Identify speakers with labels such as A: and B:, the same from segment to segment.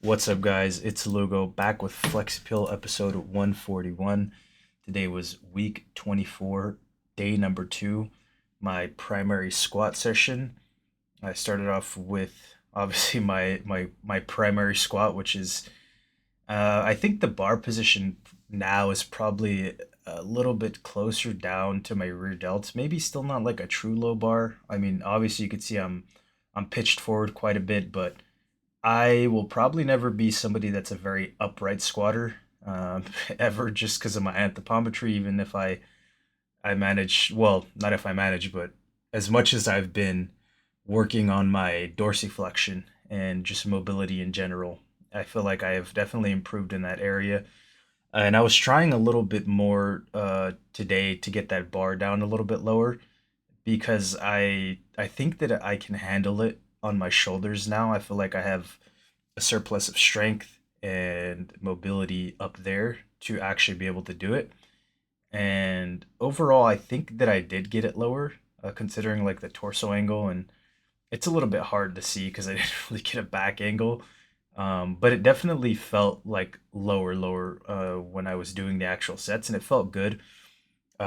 A: What's up, guys? It's Lugo back with Flex Appeal episode 141. Today was week 24, day number two, my primary squat session. I started off with obviously my primary squat, which is I think the bar position now is probably a little bit closer down to my rear delts. Maybe still not like a true low bar. I mean, obviously you could see I'm pitched forward quite a bit, but I will probably never be somebody that's a very upright squatter, ever, just because of my anthropometry. Even if I manage, well, not if I manage, but as much as I've been working on my dorsiflexion and just mobility in general, I feel like I have definitely improved in that area. And I was trying a little bit more today to get that bar down a little bit lower because I think that I can handle it on my shoulders now. I feel like I have a surplus of strength and mobility up there to actually be able to do it. And overall, I think that I did get it lower, considering like the torso angle, and it's a little bit hard to see because I didn't really get a back angle. But it definitely felt like lower when I was doing the actual sets, and it felt good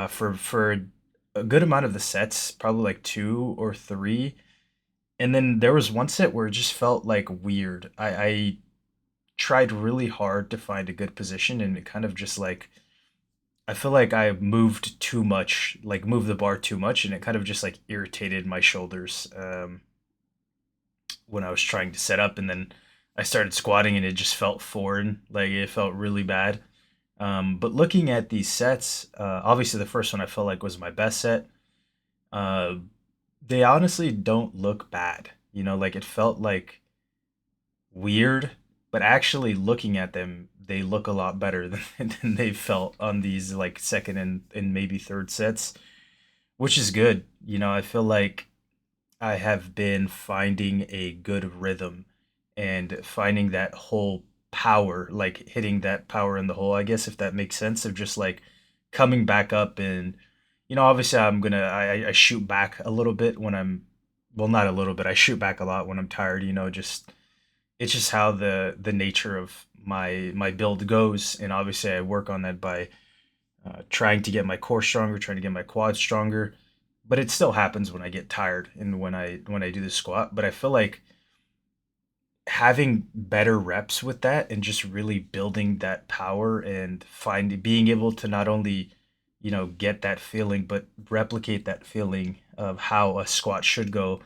A: for a good amount of the sets, probably like two or three. And then there was one set where it just felt like weird. I tried really hard to find a good position, and it kind of just like I feel like I moved too much, like moved the bar too much, and it kind of just like irritated my shoulders when I was trying to set up. And then I started squatting, and it just felt foreign, like it felt really bad. But looking at these sets, obviously the first one I felt like was my best set. Uh, they honestly don't look bad. Like it felt like weird, but actually looking at them, they look a lot better than, than they felt on these like second and maybe third sets, which is good. I feel like I have been finding a good rhythm and finding that whole power, like hitting that power in the hole, I guess, if that makes sense, of just like coming back up. And obviously I shoot back a little bit when I'm, well, not a little bit, I shoot back a lot when I'm tired. Just it's just how the nature of my build goes. And obviously I work on that by trying to get my core stronger, trying to get my quads stronger. But it still happens when I get tired and when I do the squat. But I feel like having better reps with that and just really building that power and finding being able to not only get that feeling but replicate that feeling of how a squat should go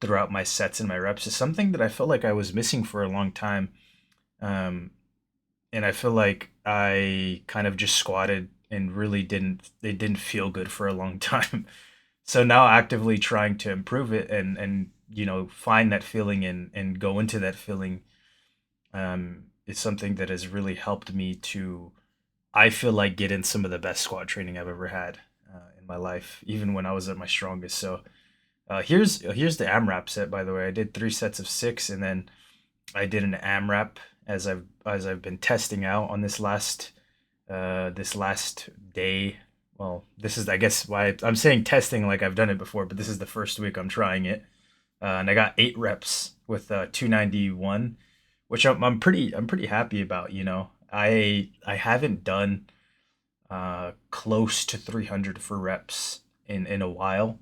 A: throughout my sets and my reps is something that I felt like I was missing for a long time. um, and I feel like I kind of just squatted and really didn't it didn't feel good for a long time. So now actively trying to improve it and find that feeling and go into that feeling is something that has really helped me to, I feel like, get in some of the best squat training I've ever had in my life, even when I was at my strongest. So here's the AMRAP set, by the way. I did 3 sets of 6, and then I did an AMRAP as I've been testing out on this last day. Well, this is, I guess, why I'm saying testing like I've done it before, but this is the first week I'm trying it. And I got 8 reps with 291, which I'm pretty happy about. I haven't done close to 300 for reps in a while.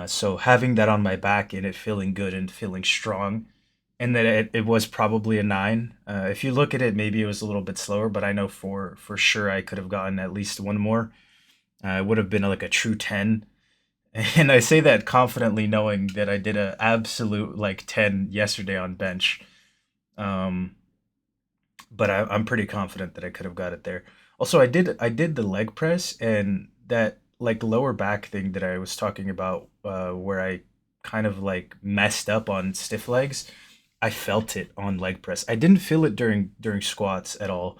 A: So having that on my back and it feeling good and feeling strong, and that it was probably a 9. If you look at it, maybe it was a little bit slower, but I know for sure I could have gotten at least one more. It would have been like a true 10. And I say that confidently, knowing that I did a absolute like 10 yesterday on bench. Um, but I'm pretty confident that I could have got it there. Also, I did the leg press, and that like lower back thing that I was talking about, where I kind of like messed up on stiff legs. I felt it on leg press. I didn't feel it during squats at all,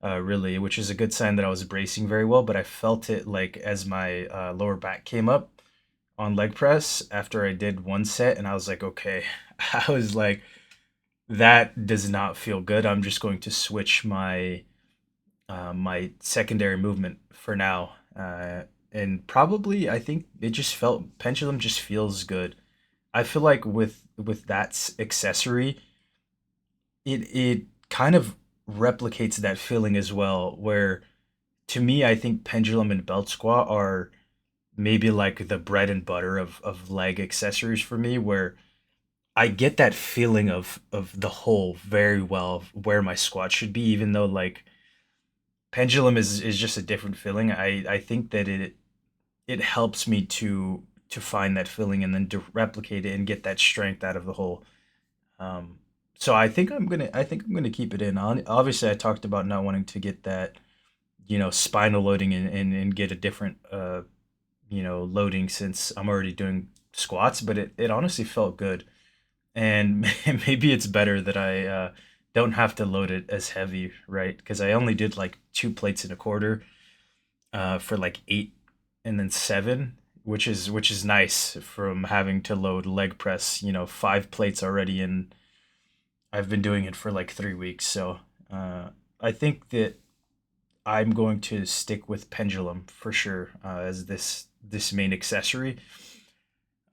A: really, which is a good sign that I was bracing very well. But I felt it like as my lower back came up on leg press after I did one set, and I was like, okay, I was like, that does not feel good. I'm just going to switch my secondary movement for now. And probably I think it just felt pendulum just feels good. I feel like with that accessory, it kind of replicates that feeling as well, where to me I think pendulum and belt squat are maybe like the bread and butter of leg accessories for me, where I get that feeling of the whole very well, where my squat should be, even though like pendulum is just a different feeling. I think that it helps me to find that feeling and then to replicate it and get that strength out of the whole. Um, so I think I'm gonna keep it in. Obviously, I talked about not wanting to get that, spinal loading and get a different loading since I'm already doing squats, but it honestly felt good. And maybe it's better that I don't have to load it as heavy, right? Because I only did like 2 plates and a quarter for like 8 and then 7, which is nice from having to load leg press, 5 plates already, and I've been doing it for like 3 weeks. So I think that I'm going to stick with pendulum for sure as this main accessory.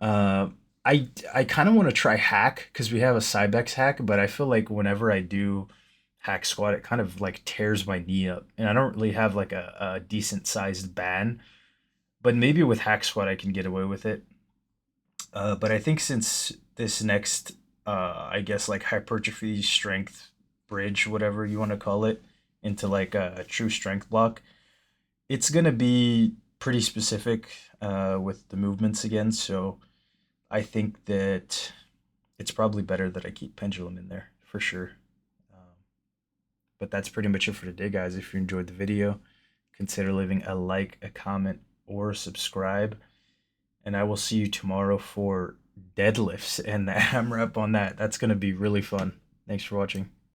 A: Uh, I kind of want to try hack because we have a Cybex hack, but I feel like whenever I do hack squat, it kind of like tears my knee up, and I don't really have like a decent sized band. But maybe with hack squat, I can get away with it. But I think since this next, I guess like hypertrophy strength bridge, whatever you want to call it, into like a true strength block, it's gonna be pretty specific with the movements again. So I think that it's probably better that I keep pendulum in there for sure. Um, but that's pretty much it for today, guys. If you enjoyed the video, consider leaving a like, a comment, or subscribe. And I will see you tomorrow for deadlifts and the AMRAP on that. That's going to be really fun. Thanks for watching.